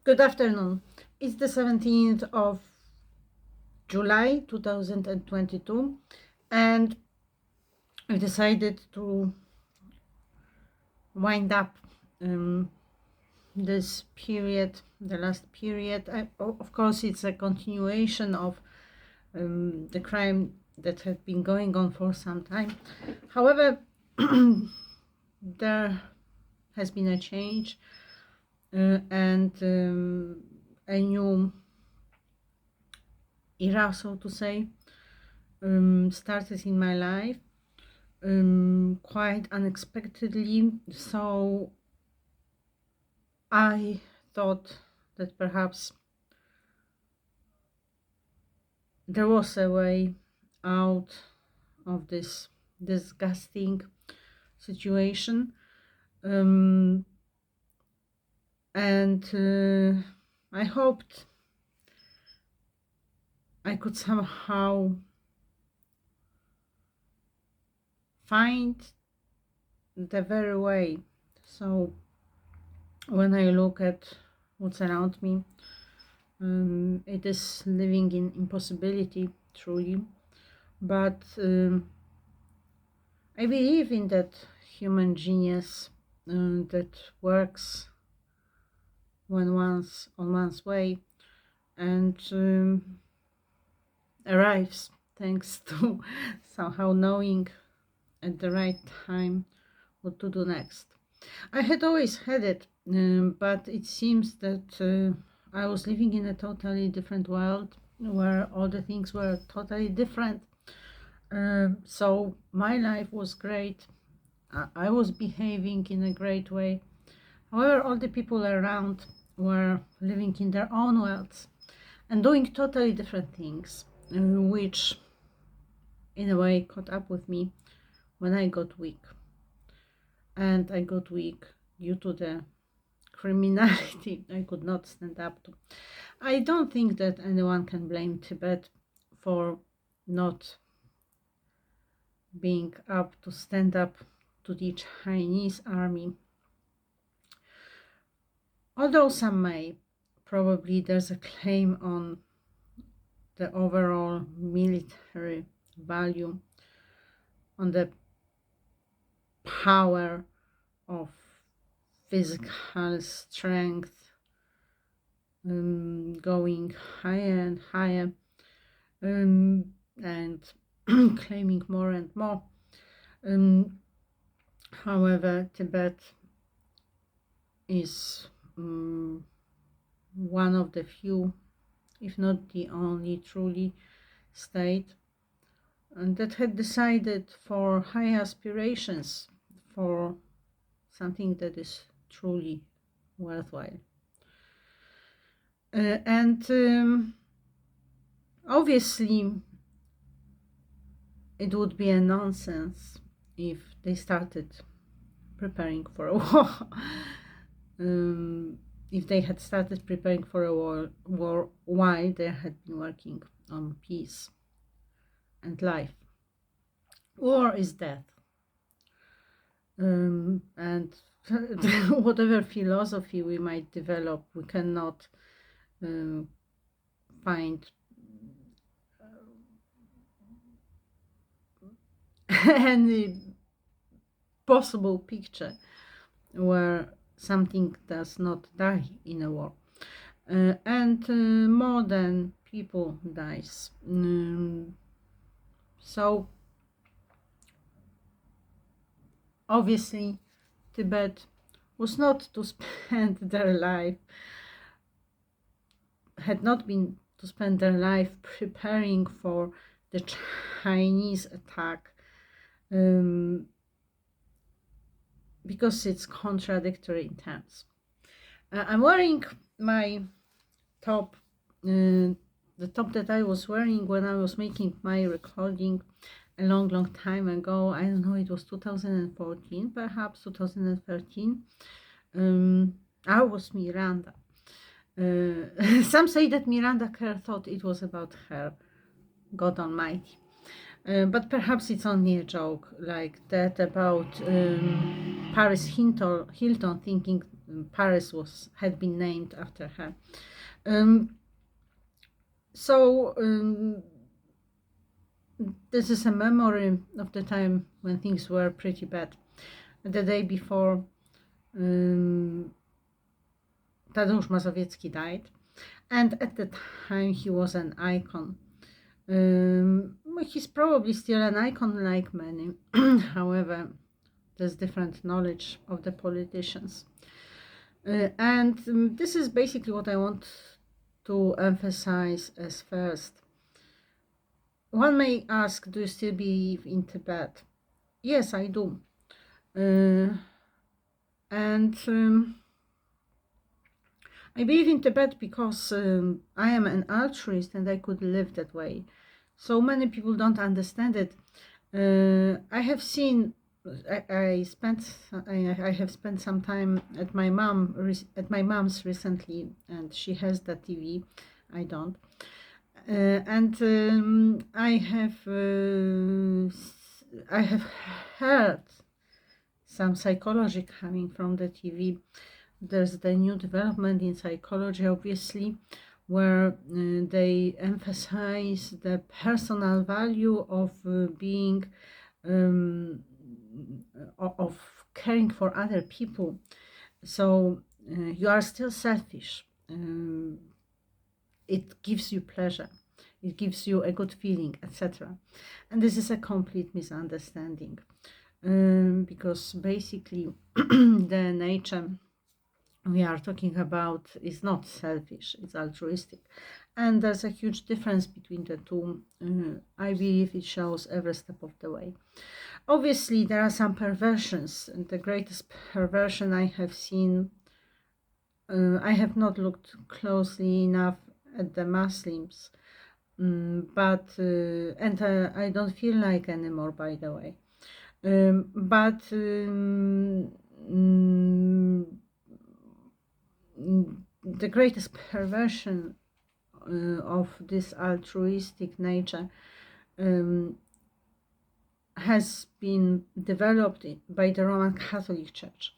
Good afternoon. It's the 17th of July 2022, and I decided to wind up this period, the last period. Of course, it's a continuation of the crime that had been going on for some time. However, there has been a change and a new era, so to say, started in my life quite unexpectedly. So I thought that perhaps there was a way out of this disgusting situation, and I hoped I could somehow find the very way. So when I look at what's around me, it is living in impossibility, truly. But I believe in that human genius that works when one's on one's way and arrives thanks to somehow knowing at the right time what to do next. I had always had it, but it seems that I was living in a totally different world where all the things were totally different. So my life was great. I was behaving in a great way. However, all the people around were living in their own worlds and doing totally different things, which in a way caught up with me when I got weak. And I got weak due to the criminality I could not stand up to. I don't think that anyone can blame Tibet for not being up to stand up to the Chinese army. Although some may, probably there's a claim on the overall military value, on the power of physical strength going higher and higher and claiming more and more. However, Tibet is one of the few, if not the only, truly state that had decided for high aspirations, for something that is truly worthwhile. And obviously, it would be a nonsense if they started preparing for a war. If they had started preparing for a war while they had been working on peace and life. War is death. And whatever philosophy we might develop, we cannot find any possible picture where something does not die in a war. And more than people dies. So obviously Tibet was not to spend their life, had not been to spend their life preparing for the Chinese attack, because it's contradictory in terms. I'm wearing my top, the top that I was wearing when I was making my recording a long time ago. I don't know, it was 2014, perhaps 2013. I was Miranda. Some say that Miranda Kerr thought it was about her, God Almighty. But perhaps it's only a joke, like that about Paris Hilton thinking Paris had been named after her. So this is a memory of the time when things were pretty bad. The day before Tadeusz Mazowiecki died, and at the time he was an icon. He's probably still an icon like many. However, there's different knowledge of the politicians. And this is basically what I want to emphasize as first. One may ask, do you still believe in Tibet? Yes, I do. And I believe in Tibet because I am an altruist and I could live that way. So many people don't understand it. I have seen, I have spent some time at my mom's recently, and she has the TV. I don't. And I have heard some psychology coming from the TV. There's the new development in psychology, obviously, where they emphasize the personal value of being of caring for other people. So you are still selfish. It gives you pleasure, it gives you a good feeling, etc. And this is a complete misunderstanding, because basically the nature we are talking about is not selfish, it's altruistic. And there's a huge difference between the two. I believe it shows every step of the way. Obviously, there are some perversions, and the greatest perversion I have seen, I have not looked closely enough at the Muslims, but I don't feel like anymore, by the way. But the greatest perversion of this altruistic nature has been developed by the Roman Catholic Church,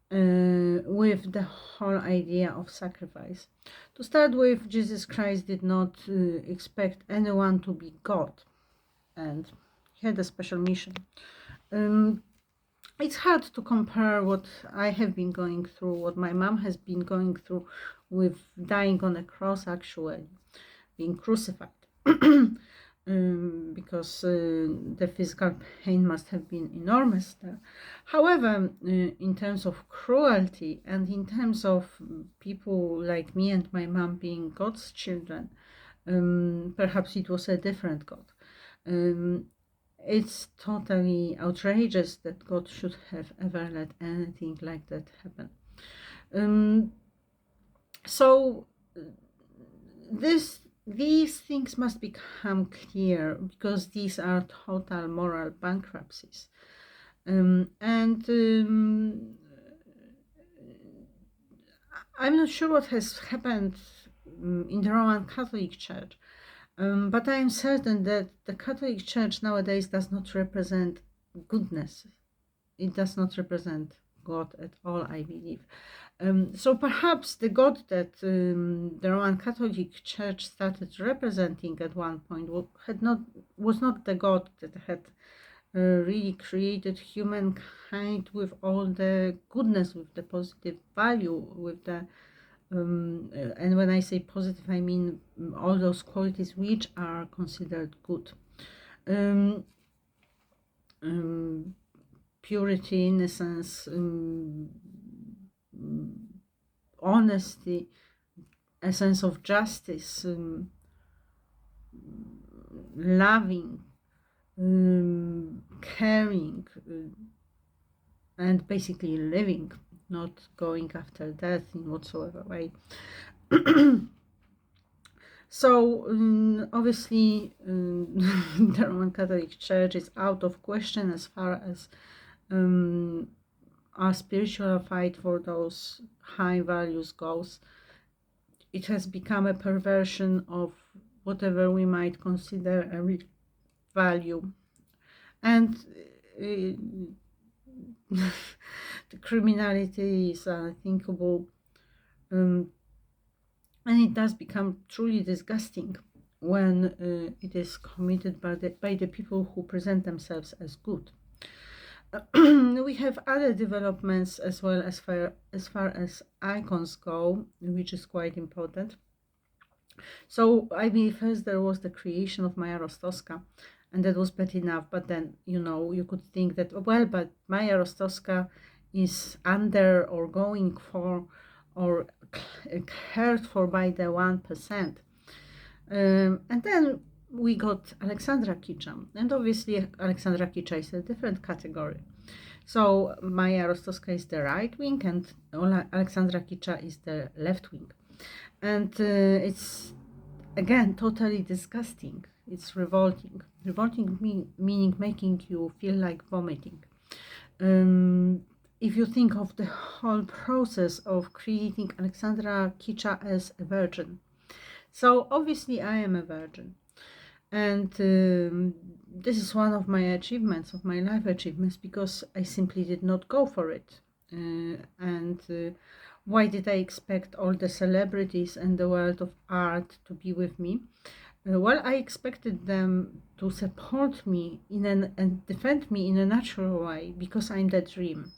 with the whole idea of sacrifice. To start with, Jesus Christ did not expect anyone to be God, and he had a special mission. It's hard to compare what I have been going through, what my mom has been going through, with dying on a cross, actually, being crucified. Because the physical pain must have been enormous there. However, in terms of cruelty and in terms of people like me and my mom being God's children, perhaps it was a different God. It's totally outrageous that God should have ever let anything like that happen. So these things must become clear, because these are total moral bankruptcies. I'm not sure what has happened in the Roman Catholic Church, but I am certain that the Catholic Church nowadays does not represent goodness. It does not represent God at all, I believe. So perhaps the God that the Roman Catholic Church started representing at one point was not the God that had really created humankind with all the goodness, with the positive value, with the and when I say positive, I mean all those qualities which are considered good. Purity, innocence, honesty, a sense of justice, loving, caring, and basically living, not going after death in whatsoever way. So obviously the Roman Catholic Church is out of question as far as our spiritual fight for those high values goes. It has become a perversion of whatever we might consider a value. And The criminality is unthinkable, and it does become truly disgusting when it is committed by the people who present themselves as good. We have other developments as well as far as icons go, which is quite important. So I mean, first there was the creation of Maya Rostowska, and that was bad enough. But then, you could think that, well, but Maya Rostowska is under or going for or cared for by the 1%. And then we got Alexandra Kicza, and obviously Alexandra Kicza is a different category. So Maya Rostowska is the right wing, and Alexandra Kicza is the left wing, and it's again totally disgusting. It's revolting. Meaning making you feel like vomiting. If you think of the whole process of creating Alexandra Kicza as a virgin. So obviously I am a virgin, and this is one of my achievements, of my life achievements, because I simply did not go for it. Why did I expect all the celebrities and the world of art to be with me? Well, I expected them to support me and defend me in a natural way, because I'm the dream.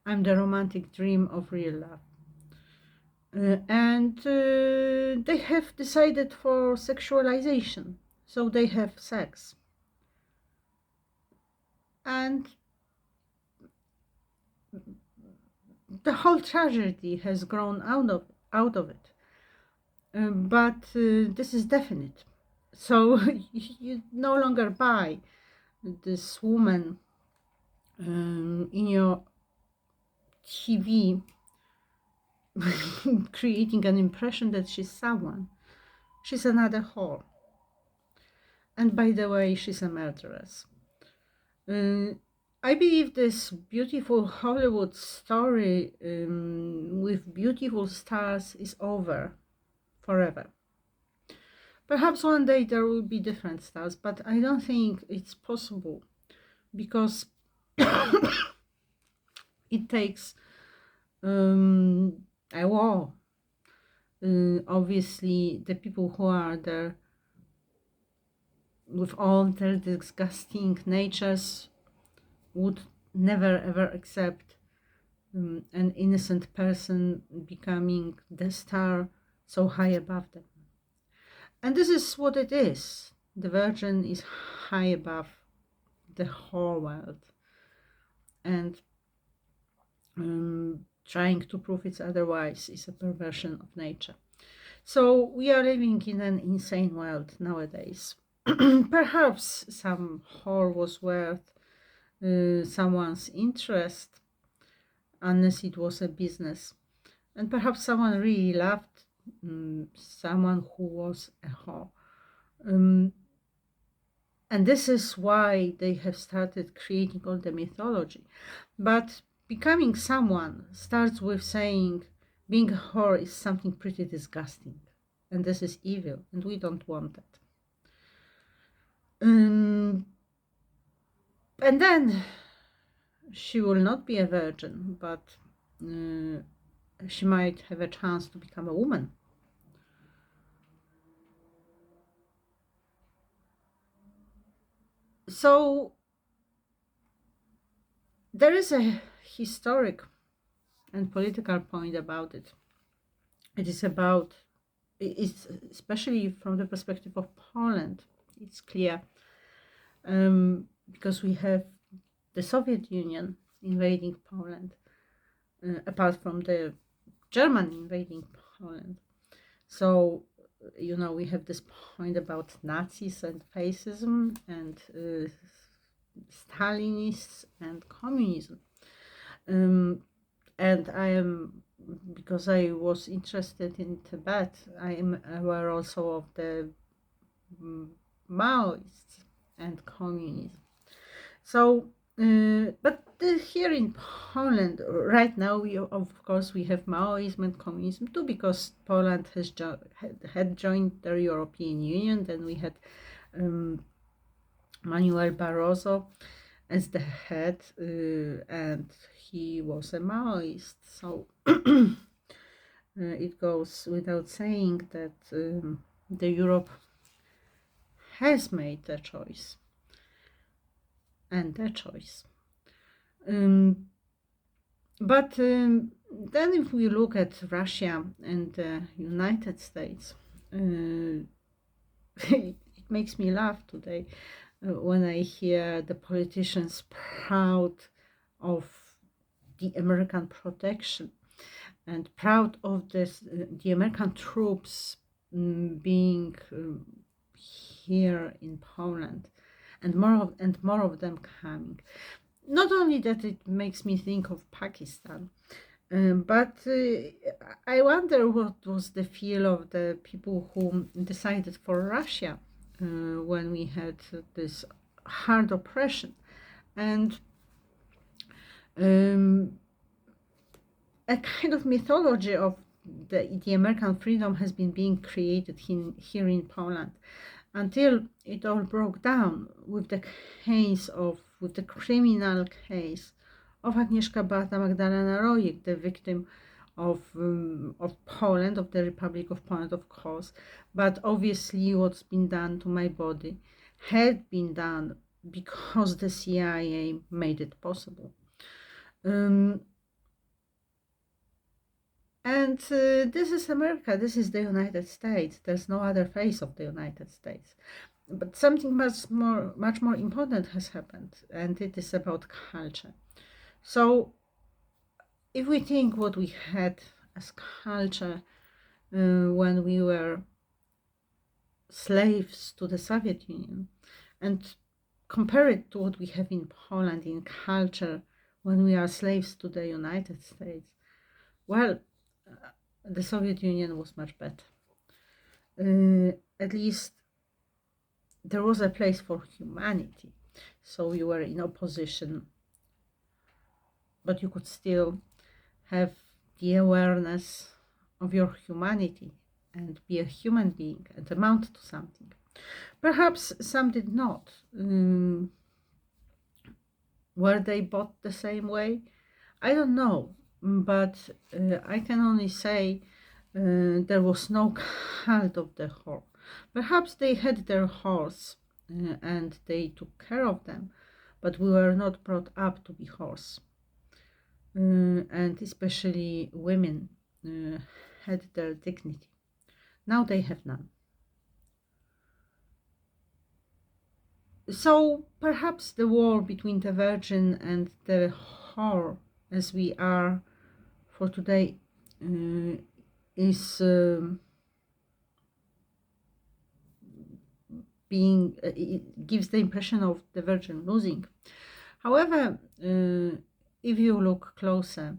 I'm the romantic dream of real love. And they have decided for sexualization, so they have sex. And the whole tragedy has grown out of it. But this is definite. So you no longer buy this woman in your TV creating an impression that she's someone. She's another whore. And by the way, she's a murderess. I believe this beautiful Hollywood story with beautiful stars is over forever. Perhaps one day there will be different stars, but I don't think it's possible, because it takes a war. Obviously, the people who are there with all their disgusting natures would never ever accept an innocent person becoming the star so high above them. And this is what it is. The Virgin is high above the whole world, and trying to prove it's otherwise is a perversion of nature. So we are living in an insane world nowadays. Perhaps some whore was worth someone's interest, unless it was a business. And perhaps someone really loved someone who was a whore. And this is why they have started creating all the mythology. But becoming someone starts with saying being a whore is something pretty disgusting. And this is evil, and we don't want that. And then she will not be a virgin, but she might have a chance to become a woman. So there is a historic and political point about it. It's especially from the perspective of Poland, it's clear, because we have the Soviet Union invading Poland, apart from the German invading Poland. So, we have this point about Nazis and fascism and Stalinists and communism. And because I was interested in Tibet, I am aware also of the Maoists and communism. So, but here in Poland, right now, of course we have Maoism and communism too, because Poland has had joined the European Union. Then we had Manuel Barroso, as the head, and he was a Maoist. So it goes without saying that the Europe has made a choice, and a choice. Then if we look at Russia and the United States, it makes me laugh today when I hear the politicians proud of the American protection and proud of this, the American troops being here in Poland, and more of them coming. Not only that, it makes me think of Pakistan, but I wonder what was the feel of the people who decided for Russia when we had this hard oppression. And a kind of mythology of the American freedom has been being created here in Poland until it all broke down with the criminal case of Agnieszka Beata Magdalena Rojek, the victim of Poland, of the Republic of Poland, of course. But obviously what's been done to my body had been done because the CIA made it possible. And this is America, this is the United States. There's no other face of the United States. But something much more important has happened, and it is about culture. So if we think what we had as culture when we were slaves to the Soviet Union, and compare it to what we have in Poland in culture when we are slaves to the United States, well, the Soviet Union was much better. At least there was a place for humanity. So you were in opposition, but you could still have the awareness of your humanity and be a human being and amount to something. Perhaps some did not. Were they bought the same way? I don't know, but I can only say there was no cult of the whore. Perhaps they had their whores and they took care of them, but we were not brought up to be whores. And especially women had their dignity. Now they have none. So perhaps the war between the virgin and the whore, as we are for today, is being, it gives the impression of the virgin losing. However, if you look closer,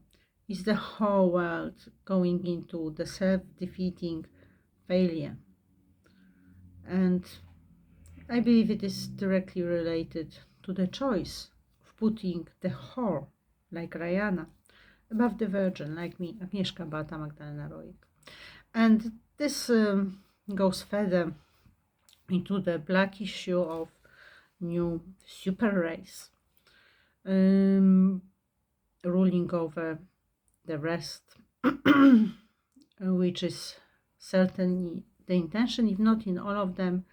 is the whole world going into the self-defeating failure? And I believe it is directly related to the choice of putting the whore, like Rihanna, above the virgin, like me, Agnieszka Beata Magdalena Rojek. And this goes further into the black issue of new super race ruling over the rest, which is certainly the intention, if not in all of them,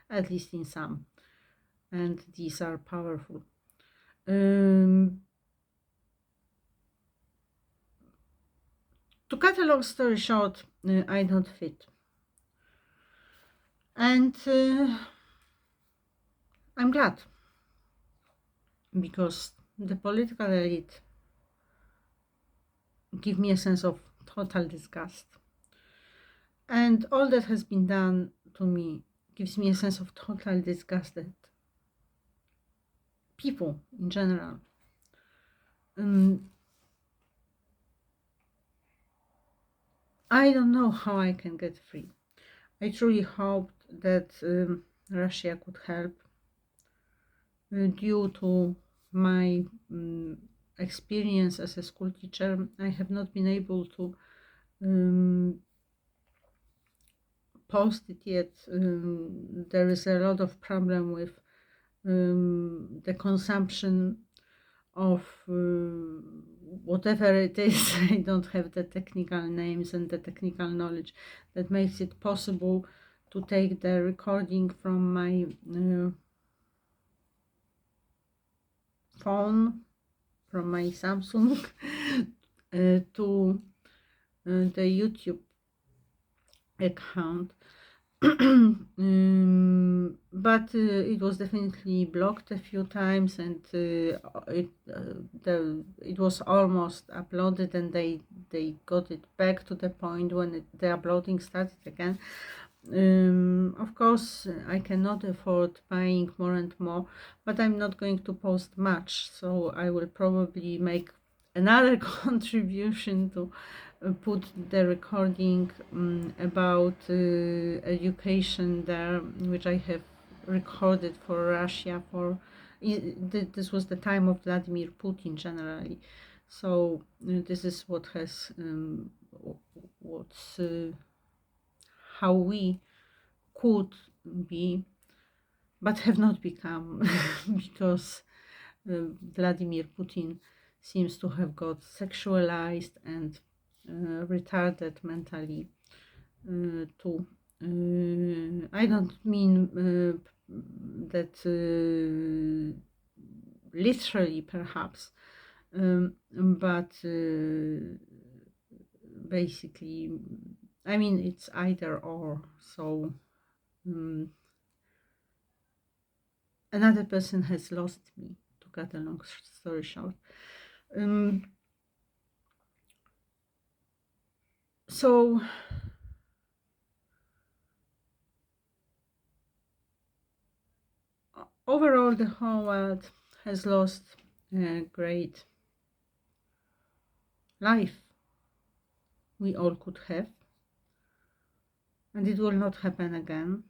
at least in some. And these are powerful. To cut a long story short, I don't fit. And I'm glad, because the political elite give me a sense of total disgust. And all that has been done to me gives me a sense of total disgust at people in general. I don't know how I can get free. I truly hoped that Russia could help. Due to my experience as a school teacher, I have not been able to post it yet. There is a lot of problem with the consumption of whatever it is. I don't have the technical names and the technical knowledge that makes it possible to take the recording from my phone, from my Samsung, to the YouTube account. But it was definitely blocked a few times, and it was almost uploaded, and they got it back to the point when the uploading started again. Of course, I cannot afford buying more and more, but I'm not going to post much, so I will probably make another contribution to put the recording about education there, which I have recorded for Russia. This was the time of Vladimir Putin generally, so this is what has what's how we could be, but have not become, because Vladimir Putin seems to have got sexualized and retarded mentally too. I don't mean that literally, perhaps, but basically, I mean, it's either or. So another person has lost me, to cut a long story short. So overall, the whole world has lost a great life we all could have, and it will not happen again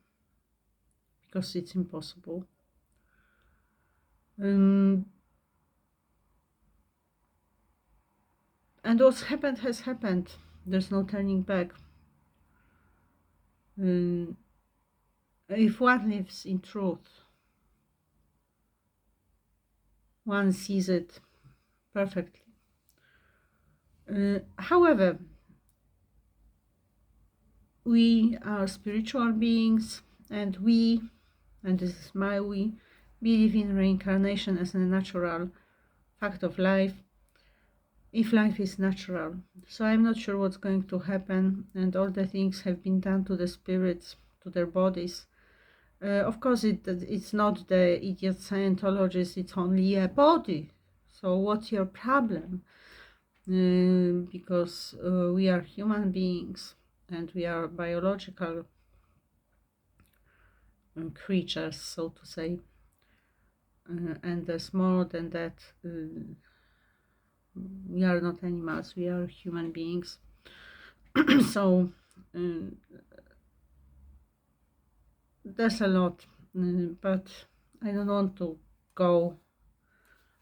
because it's impossible. And what's happened has happened. There's no turning back. If one lives in truth, one sees it perfectly. However, we are spiritual beings, and this is my we, believe in reincarnation as a natural fact of life, if life is natural. So I'm not sure what's going to happen, and all the things have been done to the spirits, to their bodies. Of course, it's not the idiot Scientologist, it's only a body. So what's your problem? Because we are human beings, and we are biological creatures, so to say. And there's more than that. We are not animals, we are human beings. So there's a lot, but I don't want to go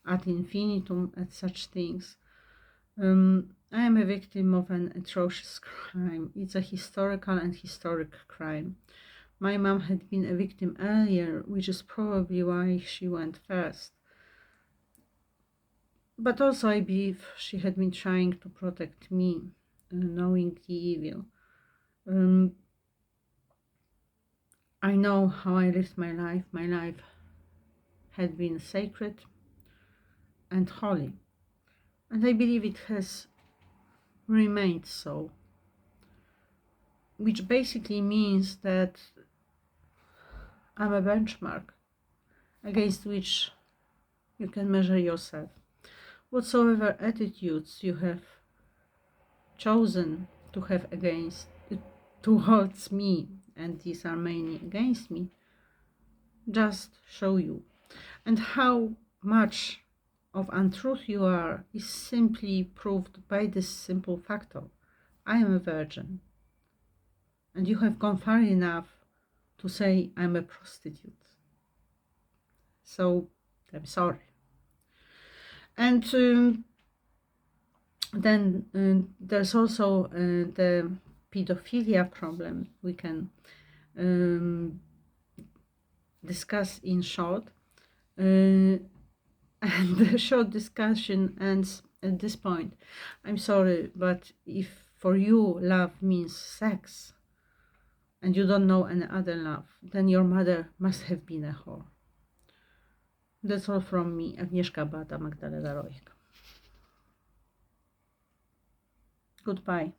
ad infinitum at such things. I am a victim of an atrocious crime. It's a historical and historic crime. My mom had been a victim earlier, which is probably why she went first. But also I believe she had been trying to protect me, knowing the evil. I know how I lived my life. My life had been sacred and holy, and I believe it has remained so, which basically means that I'm a benchmark against which you can measure yourself. Whatsoever attitudes you have chosen to have towards me, and these are mainly against me, just show you. And how much of untruth you are is simply proved by this simple factor: I am a virgin, and you have gone far enough to say I'm a prostitute. So I'm sorry. And then there's also the pedophilia problem we can discuss in short. And the short discussion ends at this point. I'm sorry, but if for you love means sex and you don't know any other love, then your mother must have been a whore. That's all from me, Agnieszka Beata Magdalena Rojek. Goodbye.